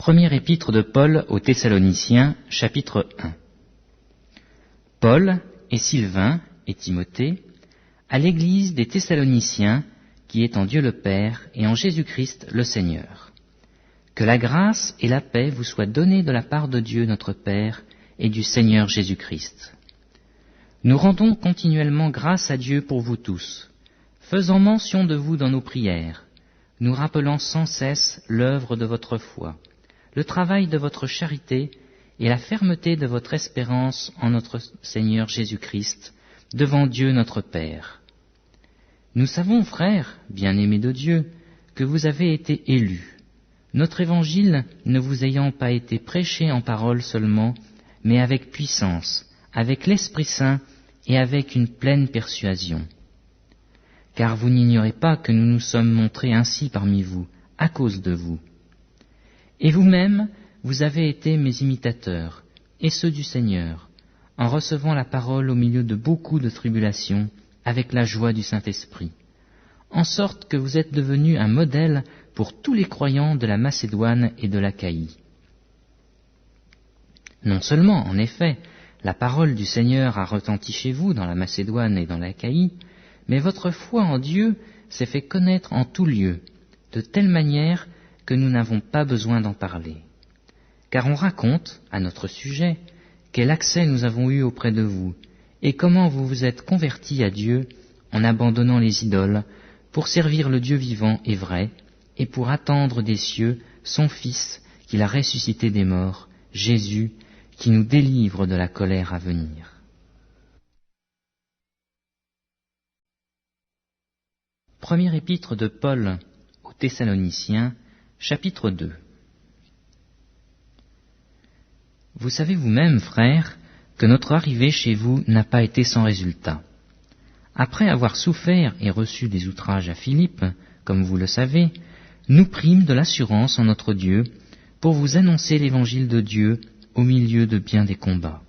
Première épître de Paul aux Thessaloniciens, chapitre 1. Paul et Sylvain et Timothée, à l'église des Thessaloniciens, qui est en Dieu le Père et en Jésus-Christ le Seigneur. Que la grâce et la paix vous soient données de la part de Dieu notre Père et du Seigneur Jésus-Christ. Nous rendons continuellement grâce à Dieu pour vous tous, faisant mention de vous dans nos prières, nous rappelant sans cesse l'œuvre de votre foi, le travail de votre charité et la fermeté de votre espérance en notre Seigneur Jésus-Christ, devant Dieu notre Père. Nous savons, frères, bien-aimés de Dieu, que vous avez été élus, notre évangile ne vous ayant pas été prêché en parole seulement, mais avec puissance, avec l'Esprit Saint et avec une pleine persuasion. Car vous n'ignorez pas que nous nous sommes montrés ainsi parmi vous, à cause de vous. Et vous-même, vous avez été mes imitateurs, et ceux du Seigneur, en recevant la parole au milieu de beaucoup de tribulations, avec la joie du Saint-Esprit, en sorte que vous êtes devenus un modèle pour tous les croyants de la Macédoine et de l'Achaïe. Non seulement, en effet, la parole du Seigneur a retenti chez vous dans la Macédoine et dans l'Achaïe, mais votre foi en Dieu s'est fait connaître en tout lieu, de telle manière que nous n'avons pas besoin d'en parler. Car on raconte, à notre sujet, quel accès nous avons eu auprès de vous, et comment vous vous êtes convertis à Dieu en abandonnant les idoles, pour servir le Dieu vivant et vrai, et pour attendre des cieux son Fils qu'il a ressuscité des morts, Jésus, qui nous délivre de la colère à venir. Première épître de Paul aux Thessaloniciens, chapitre 2. Vous savez vous-même, frères, que notre arrivée chez vous n'a pas été sans résultat. Après avoir souffert et reçu des outrages à Philippe, comme vous le savez, nous prîmes de l'assurance en notre Dieu pour vous annoncer l'évangile de Dieu au milieu de bien des combats.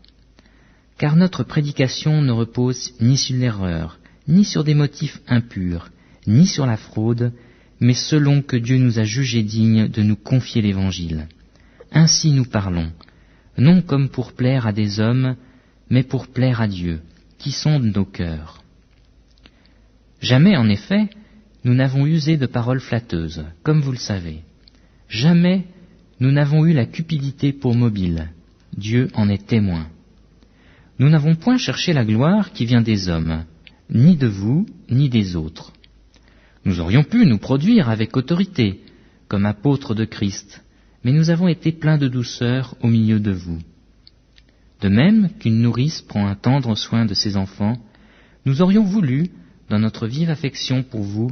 Car notre prédication ne repose ni sur l'erreur, ni sur des motifs impurs, ni sur la fraude, mais selon que Dieu nous a jugés dignes de nous confier l'évangile. Ainsi nous parlons, non comme pour plaire à des hommes, mais pour plaire à Dieu, qui sonde nos cœurs. Jamais, en effet, nous n'avons usé de paroles flatteuses, comme vous le savez. Jamais nous n'avons eu la cupidité pour mobile. Dieu en est témoin. Nous n'avons point cherché la gloire qui vient des hommes, ni de vous, ni des autres. Nous aurions pu nous produire avec autorité, comme apôtres de Christ, mais nous avons été pleins de douceur au milieu de vous. De même qu'une nourrice prend un tendre soin de ses enfants, nous aurions voulu, dans notre vive affection pour vous,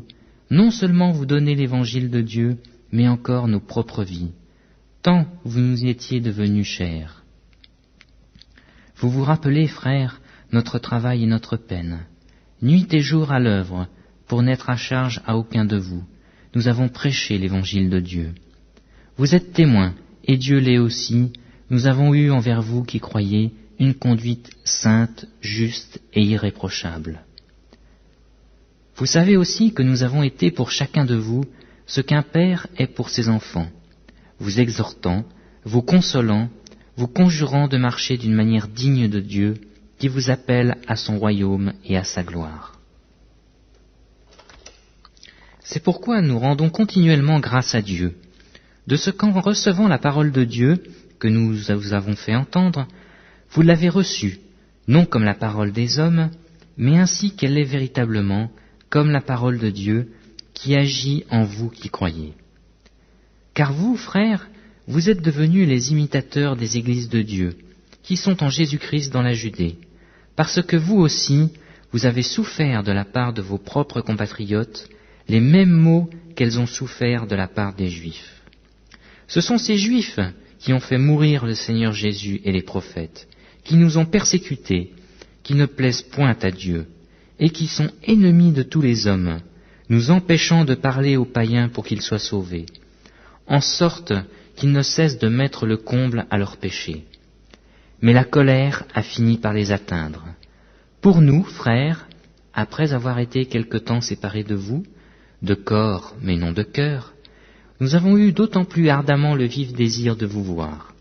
non seulement vous donner l'évangile de Dieu, mais encore nos propres vies, tant vous nous étiez devenus chers. Vous vous rappelez, frères, notre travail et notre peine, nuit et jour à l'œuvre, pour n'être à charge à aucun de vous. Nous avons prêché l'évangile de Dieu. Vous êtes témoins, et Dieu l'est aussi, nous avons eu envers vous qui croyez une conduite sainte, juste et irréprochable. Vous savez aussi que nous avons été pour chacun de vous ce qu'un père est pour ses enfants, vous exhortant, vous consolant, vous conjurant de marcher d'une manière digne de Dieu, qui vous appelle à son royaume et à sa gloire. C'est pourquoi nous rendons continuellement grâce à Dieu, de ce qu'en recevant la parole de Dieu, que nous vous avons fait entendre, vous l'avez reçue, non comme la parole des hommes, mais ainsi qu'elle est véritablement, comme la parole de Dieu, qui agit en vous qui croyez. Car vous, frères, vous êtes devenus les imitateurs des églises de Dieu, qui sont en Jésus-Christ dans la Judée, parce que vous aussi, vous avez souffert de la part de vos propres compatriotes, les mêmes maux qu'elles ont souffert de la part des Juifs. Ce sont ces Juifs qui ont fait mourir le Seigneur Jésus et les prophètes, qui nous ont persécutés, qui ne plaisent point à Dieu, et qui sont ennemis de tous les hommes, nous empêchant de parler aux païens pour qu'ils soient sauvés, en sorte qu'ils ne cessent de mettre le comble à leurs péchés. Mais la colère a fini par les atteindre. Pour nous, frères, après avoir été quelque temps séparés de vous, de corps mais non de cœur, nous avons eu d'autant plus ardemment le vif désir de vous voir.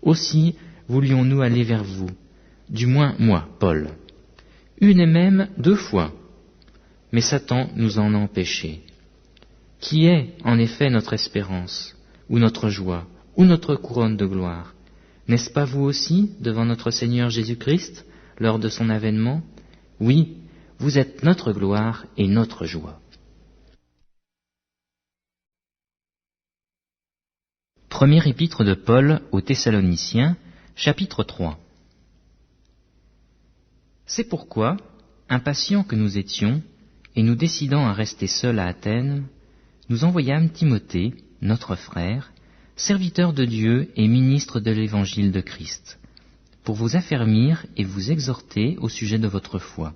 Aussi voulions-nous aller vers vous, du moins moi, Paul, une et même 2 fois, mais Satan nous en a empêchés. Qui est en effet notre espérance, ou notre joie, ou notre couronne de gloire? N'est-ce pas vous aussi, devant notre Seigneur Jésus-Christ, lors de son avènement? Oui, vous êtes notre gloire et notre joie. Première épître de Paul aux Thessaloniciens, chapitre 3. C'est pourquoi, impatients que nous étions, et nous décidant à rester seuls à Athènes, nous envoyâmes Timothée, notre frère, serviteur de Dieu et ministre de l'Évangile de Christ, pour vous affermir et vous exhorter au sujet de votre foi,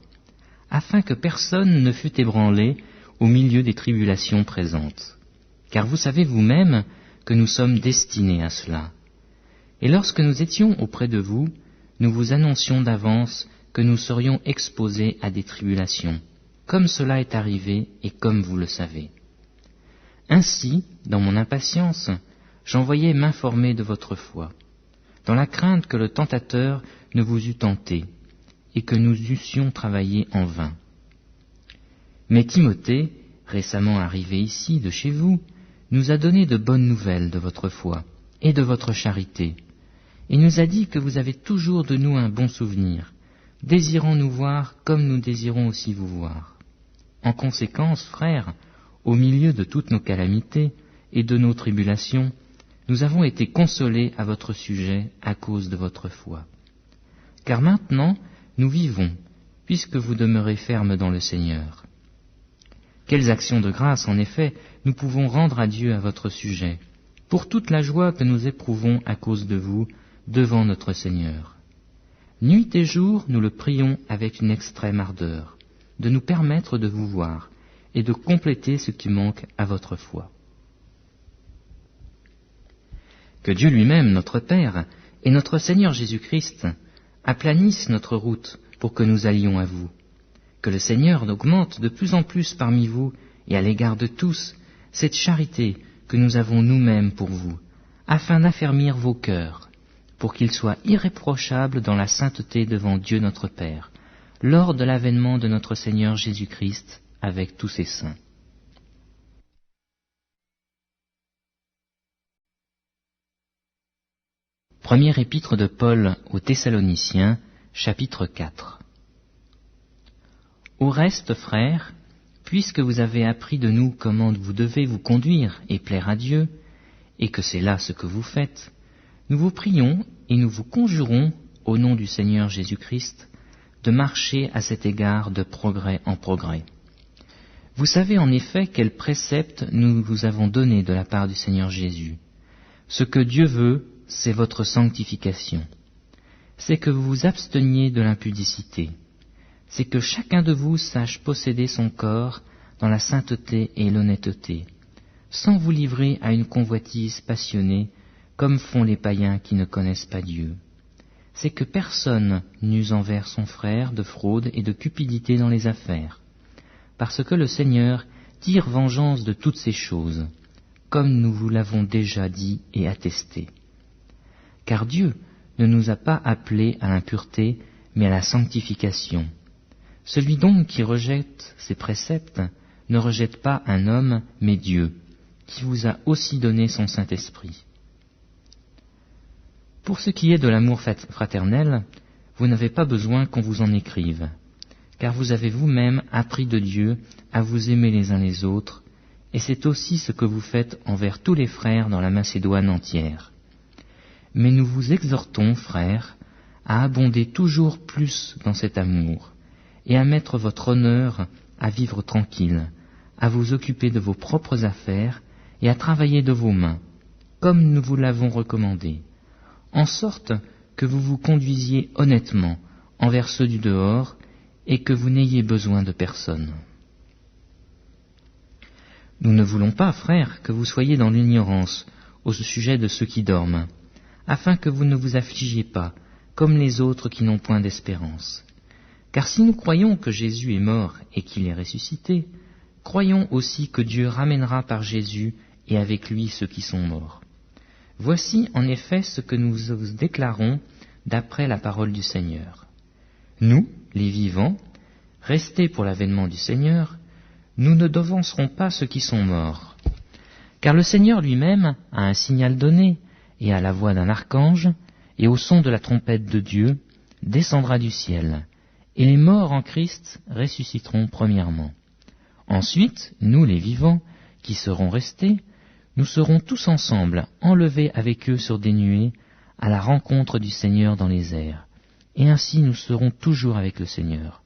afin que personne ne fût ébranlé au milieu des tribulations présentes. Car vous savez vous-même que nous sommes destinés à cela. Et lorsque nous étions auprès de vous, nous vous annoncions d'avance que nous serions exposés à des tribulations, comme cela est arrivé et comme vous le savez. Ainsi, dans mon impatience, j'envoyais m'informer de votre foi, dans la crainte que le tentateur ne vous eût tenté, et que nous eussions travaillé en vain. Mais Timothée, récemment arrivé ici de chez vous, nous a donné de bonnes nouvelles de votre foi et de votre charité, et nous a dit que vous avez toujours de nous un bon souvenir, désirant nous voir comme nous désirons aussi vous voir. En conséquence, frères, au milieu de toutes nos calamités et de nos tribulations, nous avons été consolés à votre sujet à cause de votre foi. Car maintenant, nous vivons, puisque vous demeurez fermes dans le Seigneur. Quelles actions de grâce, en effet, nous pouvons rendre à Dieu à votre sujet, pour toute la joie que nous éprouvons à cause de vous, devant notre Seigneur. Nuit et jour, nous le prions avec une extrême ardeur, de nous permettre de vous voir et de compléter ce qui manque à votre foi. Que Dieu lui-même, notre Père, et notre Seigneur Jésus-Christ aplanissent notre route pour que nous allions à vous. Que le Seigneur augmente de plus en plus parmi vous et à l'égard de tous cette charité que nous avons nous-mêmes pour vous, afin d'affermir vos cœurs, pour qu'ils soient irréprochables dans la sainteté devant Dieu notre Père, lors de l'avènement de notre Seigneur Jésus-Christ avec tous ses saints. Première épître de Paul aux Thessaloniciens, chapitre 4. Au reste, frères, puisque vous avez appris de nous comment vous devez vous conduire et plaire à Dieu, et que c'est là ce que vous faites, nous vous prions et nous vous conjurons, au nom du Seigneur Jésus-Christ, de marcher à cet égard de progrès en progrès. Vous savez en effet quels préceptes nous vous avons donnés de la part du Seigneur Jésus. Ce que Dieu veut, c'est votre sanctification. C'est que vous vous absteniez de l'impudicité. C'est que chacun de vous sache posséder son corps dans la sainteté et l'honnêteté, sans vous livrer à une convoitise passionnée, comme font les païens qui ne connaissent pas Dieu. C'est que personne n'use envers son frère de fraude et de cupidité dans les affaires, parce que le Seigneur tire vengeance de toutes ces choses, comme nous vous l'avons déjà dit et attesté. Car Dieu ne nous a pas appelés à l'impureté, mais à la sanctification. Celui donc qui rejette ces préceptes ne rejette pas un homme, mais Dieu, qui vous a aussi donné son Saint-Esprit. Pour ce qui est de l'amour fraternel, vous n'avez pas besoin qu'on vous en écrive, car vous avez vous-même appris de Dieu à vous aimer les uns les autres, et c'est aussi ce que vous faites envers tous les frères dans la Macédoine entière. Mais nous vous exhortons, frères, à abonder toujours plus dans cet amour, et à mettre votre honneur à vivre tranquille, à vous occuper de vos propres affaires et à travailler de vos mains, comme nous vous l'avons recommandé, en sorte que vous vous conduisiez honnêtement envers ceux du dehors et que vous n'ayez besoin de personne. Nous ne voulons pas, frères, que vous soyez dans l'ignorance au sujet de ceux qui dorment, afin que vous ne vous affligiez pas, comme les autres qui n'ont point d'espérance. Car si nous croyons que Jésus est mort et qu'il est ressuscité, croyons aussi que Dieu ramènera par Jésus et avec lui ceux qui sont morts. Voici en effet ce que nous vous déclarons d'après la parole du Seigneur. Nous, les vivants, restés pour l'avènement du Seigneur, nous ne devancerons pas ceux qui sont morts. Car le Seigneur lui-même, à un signal donné, et à la voix d'un archange, et au son de la trompette de Dieu, descendra du ciel, et les morts en Christ ressusciteront premièrement. Ensuite, nous les vivants, qui serons restés, nous serons tous ensemble enlevés avec eux sur des nuées, à la rencontre du Seigneur dans les airs, et ainsi nous serons toujours avec le Seigneur.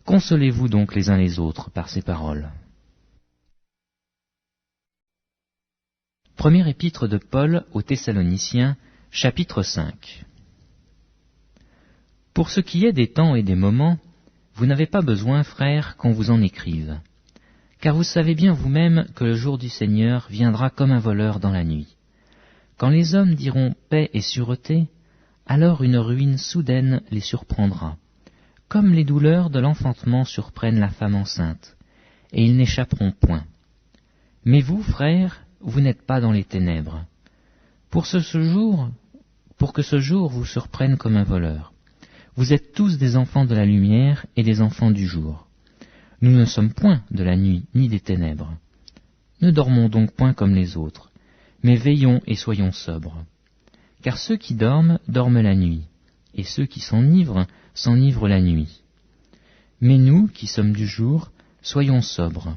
Consolez-vous donc les uns les autres par ces paroles. Première épître de Paul aux Thessaloniciens, chapitre 5. Pour ce qui est des temps et des moments, vous n'avez pas besoin, frères, qu'on vous en écrive. Car vous savez bien vous-même que le jour du Seigneur viendra comme un voleur dans la nuit. Quand les hommes diront paix et sûreté, alors une ruine soudaine les surprendra, comme les douleurs de l'enfantement surprennent la femme enceinte, et ils n'échapperont point. Mais vous, frères, vous n'êtes pas dans les ténèbres, pour que ce jour vous surprenne comme un voleur. Vous êtes tous des enfants de la lumière et des enfants du jour. Nous ne sommes point de la nuit ni des ténèbres. Ne dormons donc point comme les autres, mais veillons et soyons sobres. Car ceux qui dorment, dorment la nuit, et ceux qui s'enivrent la nuit. Mais nous, qui sommes du jour, soyons sobres,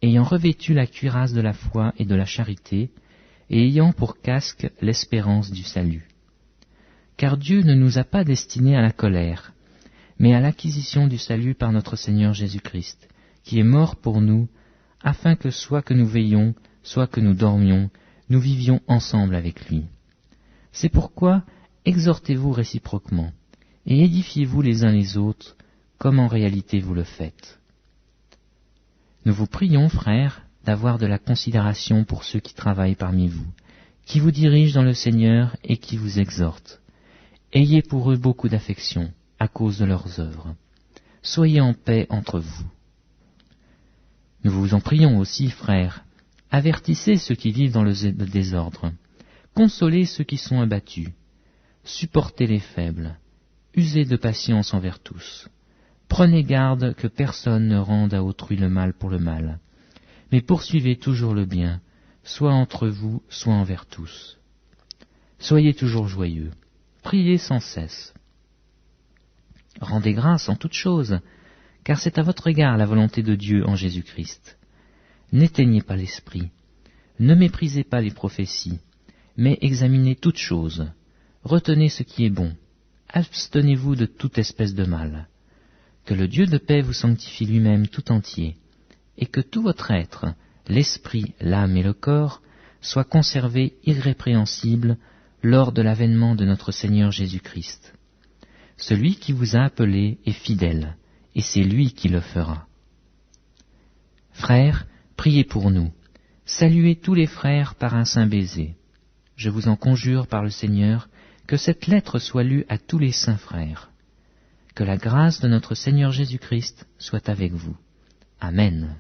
ayant revêtu la cuirasse de la foi et de la charité, et ayant pour casque l'espérance du salut. Car Dieu ne nous a pas destinés à la colère, mais à l'acquisition du salut par notre Seigneur Jésus-Christ, qui est mort pour nous, afin que soit que nous veillions, soit que nous dormions, nous vivions ensemble avec lui. C'est pourquoi exhortez-vous réciproquement, et édifiez-vous les uns les autres, comme en réalité vous le faites. Nous vous prions, frères, d'avoir de la considération pour ceux qui travaillent parmi vous, qui vous dirigent dans le Seigneur et qui vous exhortent. Ayez pour eux beaucoup d'affection à cause de leurs œuvres. Soyez en paix entre vous. Nous vous en prions aussi, frères, avertissez ceux qui vivent dans le désordre, consolez ceux qui sont abattus, supportez les faibles, usez de patience envers tous. Prenez garde que personne ne rende à autrui le mal pour le mal, mais poursuivez toujours le bien, soit entre vous, soit envers tous. Soyez toujours joyeux, priez sans cesse. Rendez grâce en toutes choses, car c'est à votre égard la volonté de Dieu en Jésus-Christ. N'éteignez pas l'esprit, ne méprisez pas les prophéties, mais examinez toutes choses, retenez ce qui est bon, abstenez-vous de toute espèce de mal. Que le Dieu de paix vous sanctifie lui-même tout entier, et que tout votre être, l'esprit, l'âme et le corps, soient conservés irrépréhensibles lors de l'avènement de notre Seigneur Jésus-Christ. Celui qui vous a appelé est fidèle, et c'est lui qui le fera. Frères, priez pour nous. Saluez tous les frères par un saint baiser. Je vous en conjure par le Seigneur, que cette lettre soit lue à tous les saints frères. Que la grâce de notre Seigneur Jésus-Christ soit avec vous. Amen.